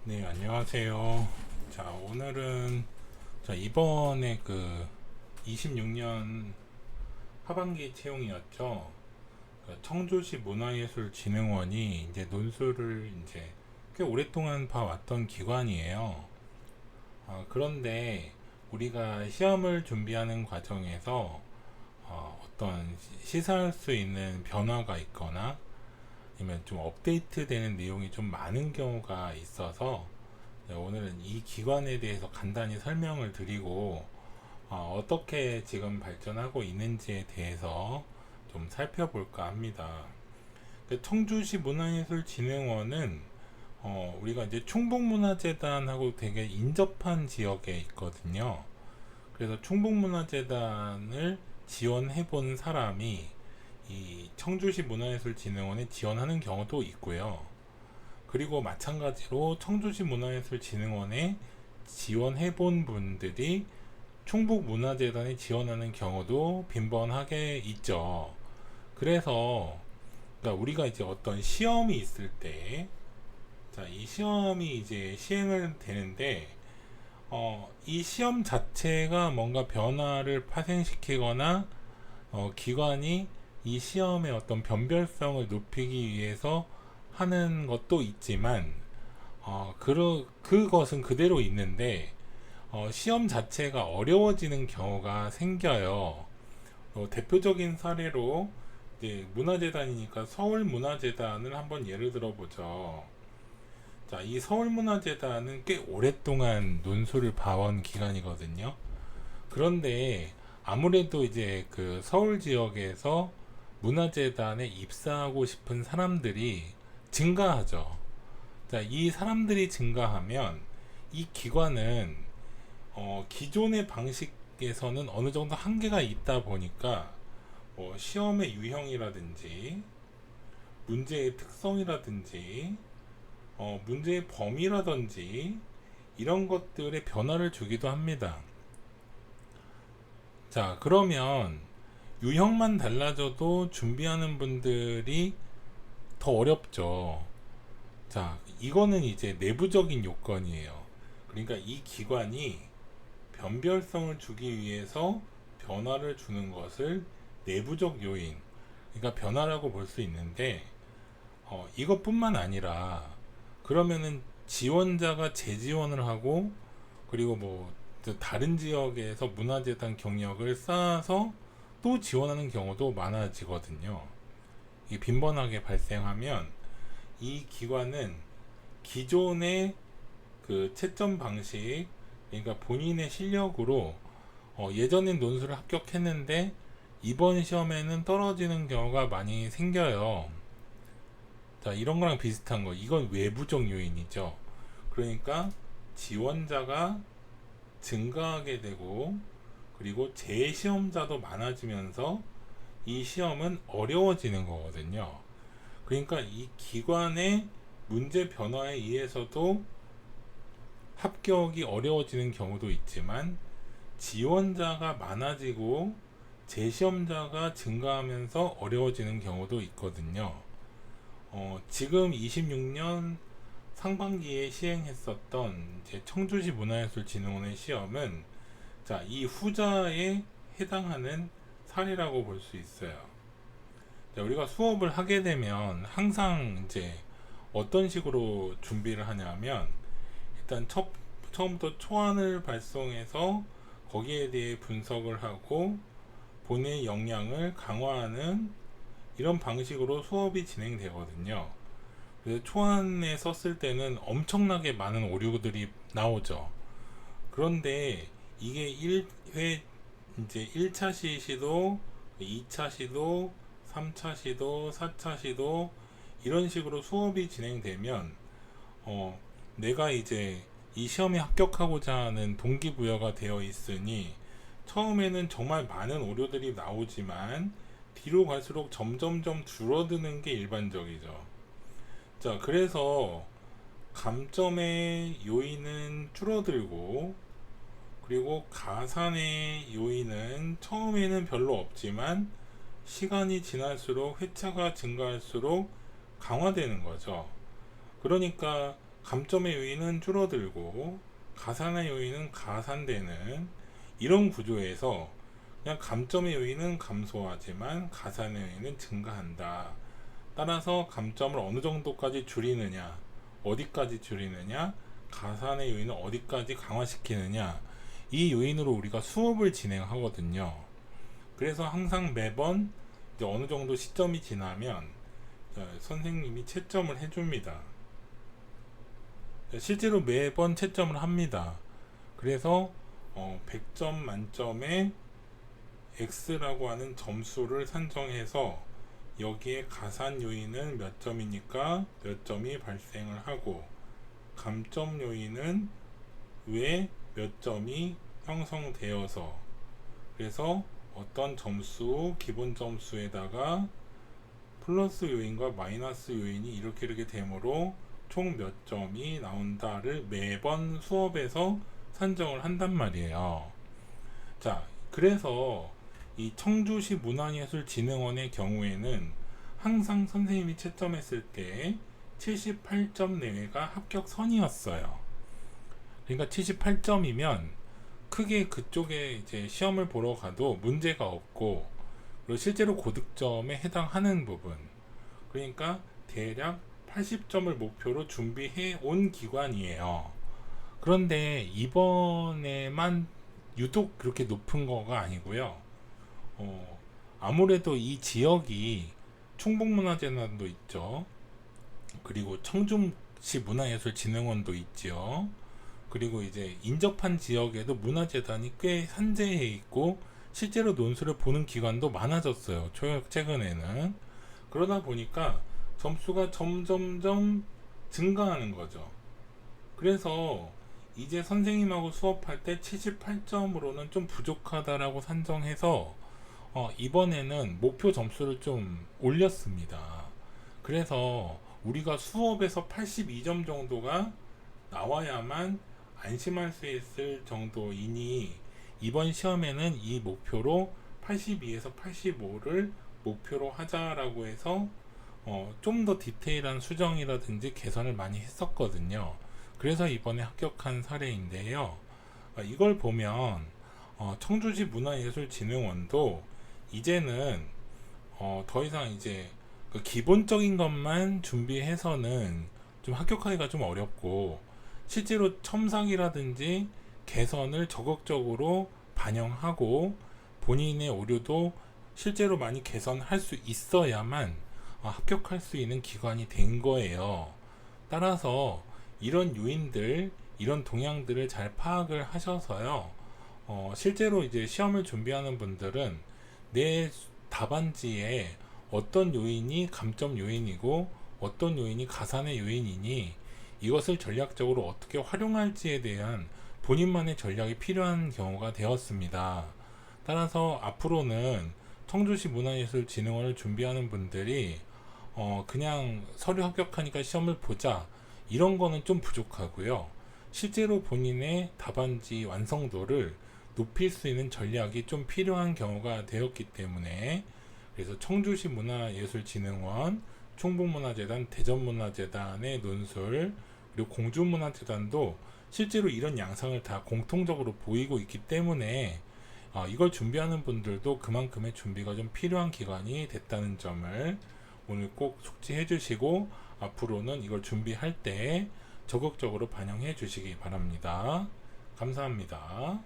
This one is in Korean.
네, 안녕하세요. 자, 오늘은 이번에 26년 하반기 채용이었죠. 청주시 문화예술진흥원이 이제 논술을 이제 꽤 오랫동안 봐왔던 기관이에요. 그런데 우리가 시험을 준비하는 과정에서 어떤 시사할 수 있는 변화가 있거나 아니면 좀 업데이트되는 내용이 좀 많은 경우가 있어서 네, 오늘은 이 기관에 대해서 간단히 설명을 드리고 떻게 지금 발전하고 있는지에 대해서 좀 살펴볼까 합니다. 청주시 문화예술진흥원은 우리가 이제 충북문화재단하고 되게 인접한 지역에 있거든요. 그래서 충북문화재단을 지원해 본 사람이 이 청주시 문화예술진흥원에 지원하는 경우도 있고요. 그리고 마찬가지로 청주시 문화예술진흥원에 지원해 본 분들이 충북문화재단에 지원하는 경우도 빈번하게 있죠. 그래서 그러니까 우리가 이제 어떤 시험이 있을 때, 이 시험이 이제 시행을 되는데, 이 시험 자체가 뭔가 변화를 파생시키거나, 기관이 이 시험의 어떤 변별성을 높이기 위해서 하는 것도 있지만, 그것은 그대로 있는데, 시험 자체가 어려워지는 경우가 생겨요. 대표적인 사례로 이제 문화재단이니까 서울문화재단을 한번 예를 들어보죠. 자, 이 서울문화재단은 꽤 오랫동안 논술을 봐온 기관이거든요. 그런데 아무래도 이제 그 서울 지역에서 문화재단에 입사하고 싶은 사람들이 증가하죠. 자, 이 사람들이 증가하면 이 기관은 기존의 방식에서는 어느 정도 한계가 있다 보니까 시험의 유형이라든지 문제의 특성이라든지 문제의 범위라든지 이런 것들에 변화를 주기도 합니다. 자, 그러면 유형만 달라져도 준비하는 분들이 더 어렵죠. 자, 이거는 이제 내부적인 요건이에요. 그러니까 이 기관이 변별성을 주기 위해서 변화를 주는 것을 내부적 요인, 그러니까 변화라고 볼 수 있는데, 이것뿐만 아니라, 그러면은 지원자가 재지원을 하고, 그리고 뭐, 다른 지역에서 문화재단 경력을 쌓아서 또 지원하는 경우도 많아지거든요. 이게 빈번하게 발생하면, 이 기관은 기존의 그 채점 방식, 그러니까 본인의 실력으로 예전엔 논술을 합격했는데 이번 시험에는 떨어지는 경우가 많이 생겨요. 자, 이런 거랑 비슷한 거. 이건 외부적 요인이죠. 그러니까 지원자가 증가하게 되고 그리고 재시험자도 많아지면서 이 시험은 어려워지는 거거든요. 그러니까 이 기관의 문제 변화에 의해서도 합격이 어려워지는 경우도 있지만 지원자가 많아지고 재시험자가 증가하면서 어려워지는 경우도 있거든요. 지금 26년 상반기에 시행했었던 청주시 문화예술진흥원의 시험은 이 후자에 해당하는 사례라고 볼 수 있어요. 자, 우리가 수업을 하게 되면 항상 이제 어떤 식으로 준비를 하냐면 일단 처음부터 초안을 발송해서 거기에 대해 분석을 하고 본인의 역량을 강화하는 이런 방식으로 수업이 진행되거든요. 그래서 초안에 썼을 때는 엄청나게 많은 오류들이 나오죠. 그런데 이게 1회 이제 1차 시도, 2차 시도, 3차 시도, 4차 시도 이런 식으로 수업이 진행되면 내가 이제 이 시험에 합격하고자 하는 동기부여가 되어 있으니 처음에는 정말 많은 오류들이 나오지만 뒤로 갈수록 점점점 줄어드는 게 일반적이죠. 자, 그래서 감점의 요인은 줄어들고 그리고 가산의 요인은 처음에는 별로 없지만 시간이 지날수록 회차가 증가할수록 강화되는 거죠. 그러니까 감점의 요인은 줄어들고 가산의 요인은 가산되는 이런 구조에서 그냥 감점의 요인은 감소하지만 가산의 요인은 증가한다. 따라서 감점을 어느 정도까지 줄이느냐, 어디까지 줄이느냐, 가산의 요인을 어디까지 강화시키느냐, 이 요인으로 우리가 수업을 진행하거든요. 그래서 항상 매번 이제 어느 정도 시점이 지나면 선생님이 채점을 해줍니다. 실제로 매번 채점을 합니다. 그래서 100점 만점에 X라고 하는 점수를 산정해서 여기에 가산 요인은 몇 점이니까 몇 점이 발생을 하고 감점 요인은 왜 몇 점이 형성되어서 그래서 어떤 점수 기본 점수에다가 플러스 요인과 마이너스 요인이 이렇게 되므로 총 몇 점이 나온다를 매번 수업에서 산정을 한단 말이에요. 자, 그래서 이 청주시 문화예술진흥원의 경우에는 항상 선생님이 채점했을 때 78점 내외가 합격선이었어요. 그러니까 78점이면 크게 그쪽에 이제 시험을 보러 가도 문제가 없고 그리고 실제로 고득점에 해당하는 부분 그러니까 대략 80점을 목표로 준비해 온 기관이에요. 그런데 이번에만 유독 그렇게 높은 거가 아니고요. 아무래도 이 지역이 충북문화재단도 있죠. 그리고 청주시 문화예술진흥원도 있죠. 그리고 이제 인접한 지역에도 문화재단이 꽤 산재해 있고 실제로 논술을 보는 기관도 많아졌어요. 최근에는. 그러다 보니까 점수가 점점점 증가하는 거죠. 그래서 이제 선생님하고 수업할 때 78점으로는 좀 부족하다라고 산정해서 이번에는 목표 점수를 좀 올렸습니다. 그래서 우리가 수업에서 82점 정도가 나와야만 안심할 수 있을 정도이니 이번 시험에는 이 목표로 82에서 85를 목표로 하자라고 해서 좀 더 디테일한 수정이라든지 개선을 많이 했었거든요. 그래서 이번에 합격한 사례인데요. 이걸 보면 청주시 문화예술진흥원도 이제는 더 이상 이제 그 기본적인 것만 준비해서는 좀 합격하기가 좀 어렵고 실제로 첨삭이라든지 개선을 적극적으로 반영하고 본인의 오류도 실제로 많이 개선할 수 있어야만 합격할 수 있는 기관이 된 거예요. 따라서 이런 요인들, 이런 동향들을 잘 파악을 하셔서요. 실제로 이제 시험을 준비하는 분들은 내 답안지에 어떤 요인이 감점 요인이고 어떤 요인이 가산의 요인이니 이것을 전략적으로 어떻게 활용할지에 대한 본인만의 전략이 필요한 경우가 되었습니다. 따라서 앞으로는 청주시 문화예술진흥원을 준비하는 분들이 그냥 서류 합격하니까 시험을 보자 이런 거는 좀 부족하고요. 실제로 본인의 답안지 완성도를 높일 수 있는 전략이 좀 필요한 경우가 되었기 때문에 그래서 청주시 문화예술진흥원, 충북문화재단, 대전문화재단의 논술 그리고 공주문화재단도 실제로 이런 양상을 다 공통적으로 보이고 있기 때문에 이걸 준비하는 분들도 그만큼의 준비가 좀 필요한 기간이 됐다는 점을 오늘 꼭 숙지해 주시고 앞으로는 이걸 준비할 때 적극적으로 반영해 주시기 바랍니다. 감사합니다.